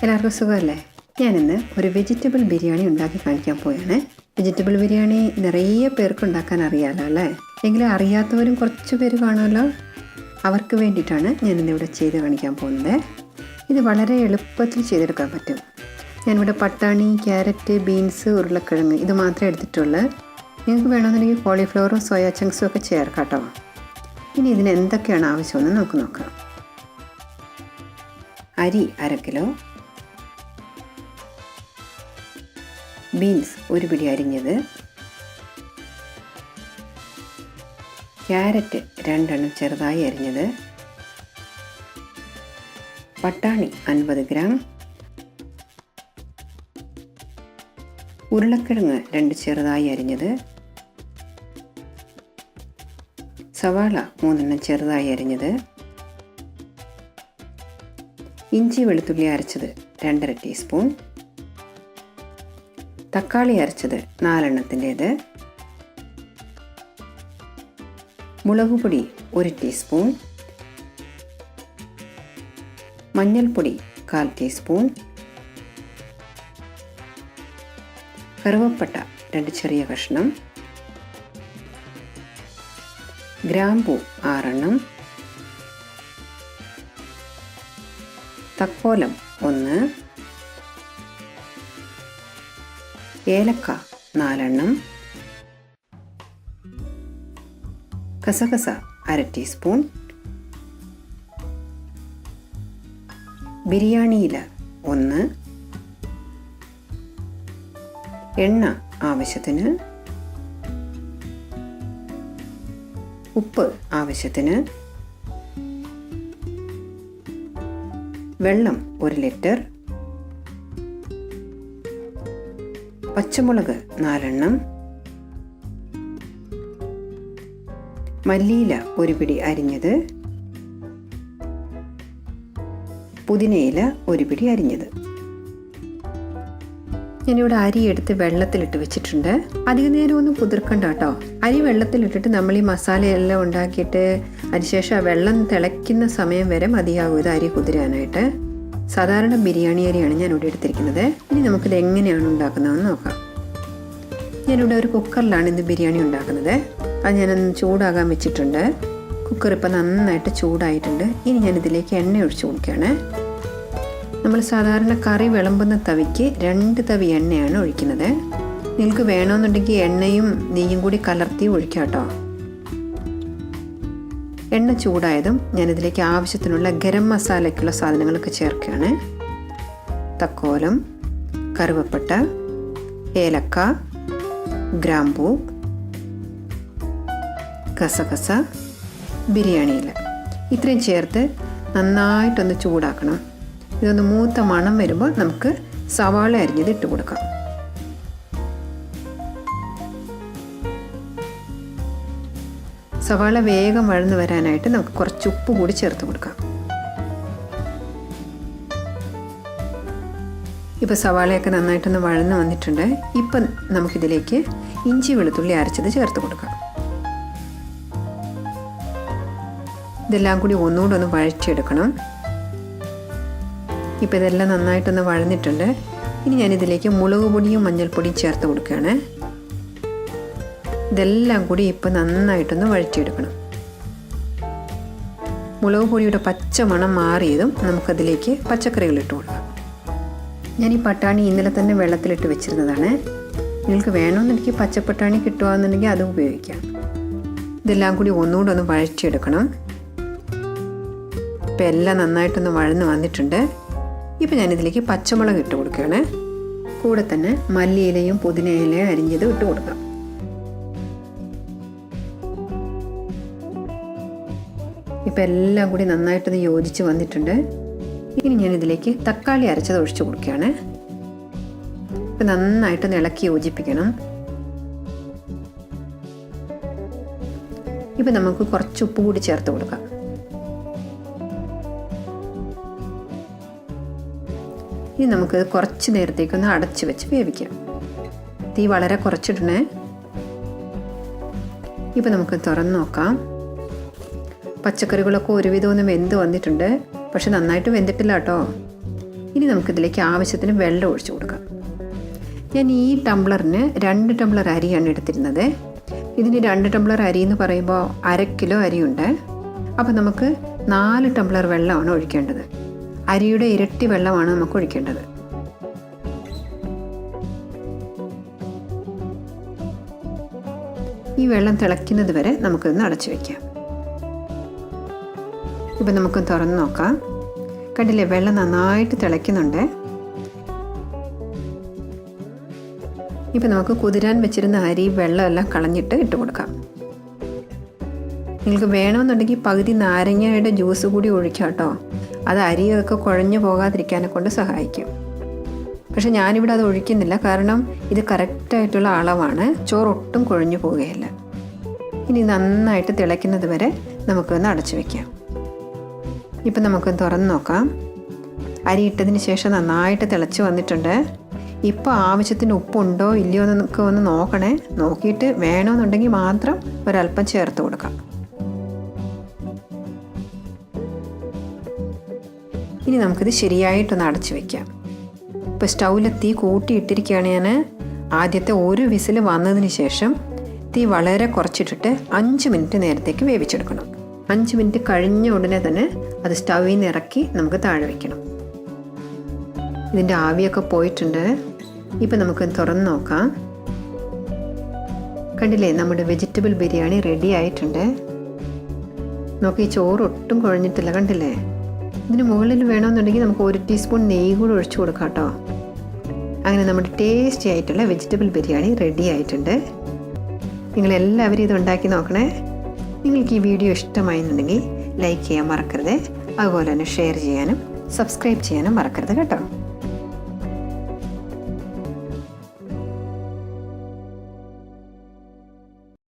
എല്ലാവർക്കും സുഖമല്ലേ? ഞാനിന്ന് ഒരു വെജിറ്റബിൾ ബിരിയാണി ഉണ്ടാക്കി കാണിക്കാൻ പോയാണ്. വെജിറ്റബിൾ ബിരിയാണി നിറയെ പേർക്ക് ഉണ്ടാക്കാൻ അറിയാമല്ലോ അല്ലേ? എങ്കിലും അറിയാത്തവരും കുറച്ച് പേര് കാണുമല്ലോ. അവർക്ക് വേണ്ടിയിട്ടാണ് ഞാനിന്നിവിടെ ചെയ്ത് കാണിക്കാൻ പോകുന്നത്. ഇത് വളരെ എളുപ്പത്തിൽ ചെയ്തെടുക്കാൻ പറ്റും. ഞാനിവിടെ പട്ടാണി, ക്യാരറ്റ്, ബീൻസ്, ഉരുളക്കിഴങ്ങ് ഇത് മാത്രമേ എടുത്തിട്ടുള്ളൂ. നിങ്ങൾക്ക് വേണമെന്നുണ്ടെങ്കിൽ കോളിഫ്ലവറും സോയ ചങ്ക്സും ഒക്കെ ചേർക്കാം കേട്ടോ. ഇനി ഇതിന് എന്തൊക്കെയാണ് ആവശ്യമെന്ന് നമുക്ക് നോക്കാം. അരി 1/2 കിലോ, ബീൻസ് 1 പിടി അരിഞ്ഞത്, ക്യാരറ്റ് 2 എണ്ണം ചെറുതായി അരിഞ്ഞത്, പട്ടാണി 50 ഗ്രാം, ഉരുളക്കിഴങ്ങ് 2 ചെറുതായി അരിഞ്ഞത്, സവാള 3 എണ്ണം ചെറുതായി അരിഞ്ഞത്, ഇഞ്ചി വെളുത്തുള്ളി അരച്ചത് 2.5 ടീസ്പൂൺ, തക്കാളി അരച്ചത് 4 എണ്ണത്തിൻ്റേത്, മുളക് പൊടി 1 ടീസ്പൂൺ, മഞ്ഞൾപ്പൊടി 1/4 ടീസ്പൂൺ, കറുവപ്പട്ട 2 ചെറിയ കഷ്ണം, ഗ്രാമ്പൂ 6 എണ്ണം, തക്കോലം 1, ഏലക്ക 4 എണ്ണം, കസകസ 1/2 ടീസ്പൂൺ, ബിരിയാണി ഇല 1, എണ്ണ ആവശ്യത്തിന്, ഉപ്പ് ആവശ്യത്തിന്, വെള്ളം 1 ലിറ്റർ, പച്ചമുളക് 4 എണ്ണം, മല്ലിയില 1 പിടി അരിഞ്ഞത്, പുതിനയില 1 പിടി അരിഞ്ഞത്. ഞാനിവിടെ അരി എടുത്ത് വെള്ളത്തിലിട്ട് വെച്ചിട്ടുണ്ട്. അധികം നേരമൊന്നും കുതിർക്കണ്ട കേട്ടോ. അരി വെള്ളത്തിലിട്ടിട്ട് നമ്മൾ ഈ മസാലയെല്ലാം ഉണ്ടാക്കിയിട്ട് അതിനുശേഷം ആ വെള്ളം തിളയ്ക്കുന്ന സമയം വരെ മതിയാകും ഇത് അരി കുതിരാനായിട്ട്. സാധാരണ ബിരിയാണി അരിയാണ് ഞാനിവിടെ എടുത്തിരിക്കുന്നത്. ഇനി നമുക്കിത് എങ്ങനെയാണ് ഉണ്ടാക്കുന്നതെന്ന് നോക്കാം. ഞാനിവിടെ ഒരു കുക്കറിലാണ് ഇന്ന് ബിരിയാണി ഉണ്ടാക്കുന്നത്. അത് ഞാനൊന്ന് ചൂടാകാൻ വെച്ചിട്ടുണ്ട്. കുക്കർ ഇപ്പം നന്നായിട്ട് ചൂടായിട്ടുണ്ട്. ഇനി ഞാനിതിലേക്ക് എണ്ണ ഒഴിച്ചു കൊടുക്കുകയാണ്. നമ്മൾ സാധാരണ കറി വിളമ്പുന്ന തവിക്ക് 2 തവി എണ്ണയാണ് ഒഴിക്കുന്നത്. നിങ്ങൾക്ക് വേണമെന്നുണ്ടെങ്കിൽ എണ്ണയും നെയ്യും കൂടി കലർത്തി ഒഴിക്കാം കേട്ടോ. എണ്ണ ചൂടായതും ഞാനിതിലേക്ക് ആവശ്യത്തിനുള്ള ഗരം മസാലയ്ക്കുള്ള സാധനങ്ങളൊക്കെ ചേർക്കുകയാണ്. തക്കോലം, കറുവപ്പട്ട, ഏലക്ക, ഗ്രാമ്പൂ, കസകസ, ബിരിയാണി ഇല ഇത്രയും ചേർത്ത് നന്നായിട്ടൊന്ന് ചൂടാക്കണം. ഇതൊന്ന് മൂത്ത മണം വരുമ്പോൾ നമുക്ക് സവാള അരിഞ്ഞത് ഇട്ട് കൊടുക്കാം. സവാള വേഗം വഴന്ന് വരാനായിട്ട് നമുക്ക് കുറച്ച് ഉപ്പ് കൂടി ചേർത്ത് കൊടുക്കാം. ഇപ്പോൾ സവാളയൊക്കെ നന്നായിട്ടൊന്ന് വഴന്ന് വന്നിട്ടുണ്ട്. ഇപ്പം നമുക്കിതിലേക്ക് ഇഞ്ചി വെളുത്തുള്ളി അരച്ചത് ചേർത്ത് കൊടുക്കാം. ഇതെല്ലാം കൂടി ഒന്നുകൂടെ ഒന്ന് വഴറ്റിയെടുക്കണം. ഇപ്പോൾ ഇതെല്ലാം നന്നായിട്ടൊന്ന് വഴന്നിട്ടുണ്ട്. ഇനി ഞാനിതിലേക്ക് മുളക് പൊടിയും മഞ്ഞൾപ്പൊടിയും ചേർത്ത് കൊടുക്കുകയാണ്. ഇതെല്ലാം കൂടി ഇപ്പോൾ നന്നായിട്ടൊന്ന് വഴറ്റിയെടുക്കണം. മുളക് പൊടിയുടെ പച്ച മണം മാറിയതും നമുക്കതിലേക്ക് പച്ചക്കറികൾ ഇട്ട് കൊടുക്കാം. ഞാൻ ഈ പട്ടാണി ഇന്നലെ തന്നെ വെള്ളത്തിലിട്ട് വെച്ചിരുന്നതാണ്. നിങ്ങൾക്ക് വേണമെന്നുണ്ടെങ്കിൽ പച്ചപ്പട്ടാണി കിട്ടുകയെന്നുണ്ടെങ്കിൽ അതും ഉപയോഗിക്കാം. ഇതെല്ലാം കൂടി ഒന്നുകൂടെ ഒന്ന് വഴറ്റിയെടുക്കണം. ഇപ്പം എല്ലാം നന്നായിട്ടൊന്ന് വഴന്ന് വന്നിട്ടുണ്ട്. ഇപ്പം ഞാനിതിലേക്ക് പച്ചമുളക് ഇട്ട് കൊടുക്കുകയാണ്. കൂടെ തന്നെ മല്ലിയിലയും പുതിനയിലയും അരിഞ്ഞത് ഇട്ട് കൊടുക്കാം. ഇപ്പം എല്ലാം കൂടി നന്നായിട്ടൊന്ന് യോജിച്ച് വന്നിട്ടുണ്ട്. ഇനി ഞാനിതിലേക്ക് തക്കാളി അരച്ചത് ഒഴിച്ചു കൊടുക്കുകയാണ്. ഇപ്പം നന്നായിട്ടൊന്ന് ഇളക്കി യോജിപ്പിക്കണം. ഇപ്പം നമുക്ക് കുറച്ച് ഉപ്പ് കൂടി ചേർത്ത് കൊടുക്കാം. ഇനി നമുക്ക് കുറച്ച് നേരത്തേക്കൊന്ന് അടച്ചു വെച്ച് വേവിക്കാം. തീ വളരെ കുറച്ചിടണേ. ഇപ്പം നമുക്ക് തുറന്ന് നോക്കാം. പച്ചക്കറികളൊക്കെ ഒരുവിധം ഒന്ന് വെന്ത് വന്നിട്ടുണ്ട്. പക്ഷെ നന്നായിട്ട് വെന്തിട്ടില്ല കേട്ടോ. ഇനി നമുക്കിതിലേക്ക് ആവശ്യത്തിന് വെള്ളം ഒഴിച്ചു കൊടുക്കാം. ഞാൻ ഈ ടംബ്ലറിന് 2 ടംബ്ലർ അരിയാണ് എടുത്തിരുന്നത്. ഇതിന് 2 ടംബ്ലർ അരി എന്ന് പറയുമ്പോൾ 1/2 കിലോ അരിയുണ്ട്. അപ്പോൾ നമുക്ക് 4 ടംബ്ലർ വെള്ളമാണ് ഒഴിക്കേണ്ടത്. അരിയുടെ ഇരട്ടി വെള്ളമാണ് നമുക്ക് ഒഴിക്കേണ്ടത്. ഈ വെള്ളം തിളയ്ക്കുന്നത് വരെ നമുക്കൊന്ന് അടച്ചു വയ്ക്കാം. ഇപ്പം നമുക്ക് തുറന്ന് നോക്കാം. കണ്ടില്ലേ, വെള്ളം നന്നായിട്ട് തിളയ്ക്കുന്നുണ്ട്. ഇപ്പം നമുക്ക് കുതിരാൻ വെച്ചിരുന്ന അരി വെള്ളമെല്ലാം കളഞ്ഞിട്ട് ഇട്ട് കൊടുക്കാം. നിങ്ങൾക്ക് വേണമെന്നുണ്ടെങ്കിൽ പകുതി നാരങ്ങയുടെ ജ്യൂസ് കൂടി ഒഴിക്കാം കേട്ടോ. അത് അരിയൊക്കെ കുഴഞ്ഞു പോകാതിരിക്കാനെ കൊണ്ട് സഹായിക്കും. പക്ഷെ ഞാനിവിടെ അത് ഒഴിക്കുന്നില്ല, കാരണം ഇത് കറക്റ്റായിട്ടുള്ള അളവാണ്. ചോറ് ഒട്ടും കുഴഞ്ഞു പോവുകയില്ല. ഇനി നന്നായിട്ട് തിളയ്ക്കുന്നത് വരെ നമുക്കൊന്ന് അടച്ചു വയ്ക്കാം. ഇപ്പം നമുക്കൊന്ന് തുറന്ന് നോക്കാം. അരി ഇട്ടതിന് ശേഷം നന്നായിട്ട് തിളച്ച് വന്നിട്ടുണ്ട്. ഇപ്പോൾ ആവശ്യത്തിന് ഉപ്പുണ്ടോ ഇല്ലയോ എന്നൊക്കെ ഒന്ന് നോക്കണേ. നോക്കിയിട്ട് വേണമെന്നുണ്ടെങ്കിൽ മാത്രം ഒരല്പം ചേർത്ത് കൊടുക്കാം. ഇനി നമുക്കിത് ശരിയായിട്ടൊന്ന് അടച്ചു വയ്ക്കാം. ഇപ്പോൾ സ്റ്റൗവിൽ തീ കൂട്ടിയിട്ടിരിക്കുകയാണ് ഞാൻ. ആദ്യത്തെ ഒരു വിസിൽ വന്നതിന് ശേഷം തീ വളരെ കുറച്ചിട്ടിട്ട് 5 മിനിറ്റ് നേരത്തേക്ക് വേവിച്ചെടുക്കണം. 5 മിനിറ്റ് കഴിഞ്ഞ ഉടനെ തന്നെ അത് സ്റ്റൗവിൽ നിന്ന് ഇറക്കി നമുക്ക് താഴെ വയ്ക്കണം. ഇതിൻ്റെ ആവിയൊക്കെ പോയിട്ടുണ്ട്. ഇപ്പം നമുക്ക് തുറന്ന് നോക്കാം. കണ്ടില്ലേ, നമ്മുടെ വെജിറ്റബിൾ ബിരിയാണി റെഡി ആയിട്ടുണ്ട്. നോക്കി, ചോറ് ഒട്ടും കുഴഞ്ഞിട്ടില്ല. കണ്ടില്ലേ? ഇതിന് മുകളിൽ വേണമെന്നുണ്ടെങ്കിൽ നമുക്ക് 1 ടീസ്പൂൺ നെയ്യ് കൂടി ഒഴിച്ചു കൊടുക്കാം കേട്ടോ. അങ്ങനെ നമ്മുടെ ടേസ്റ്റി ആയിട്ടുള്ള വെജിറ്റബിൾ ബിരിയാണി റെഡി ആയിട്ടുണ്ട്. നിങ്ങളെല്ലാവരും ഇത് ഉണ്ടാക്കി നോക്കണേ. നിങ്ങൾക്ക് ഈ വീഡിയോ ഇഷ്ടമായിരുന്നുണ്ടെങ്കിൽ ലൈക്ക് ചെയ്യാൻ മറക്കരുത്. അതുപോലെ തന്നെ ഷെയർ ചെയ്യാനും സബ്സ്ക്രൈബ് ചെയ്യാനും മറക്കരുത് കേട്ടോ.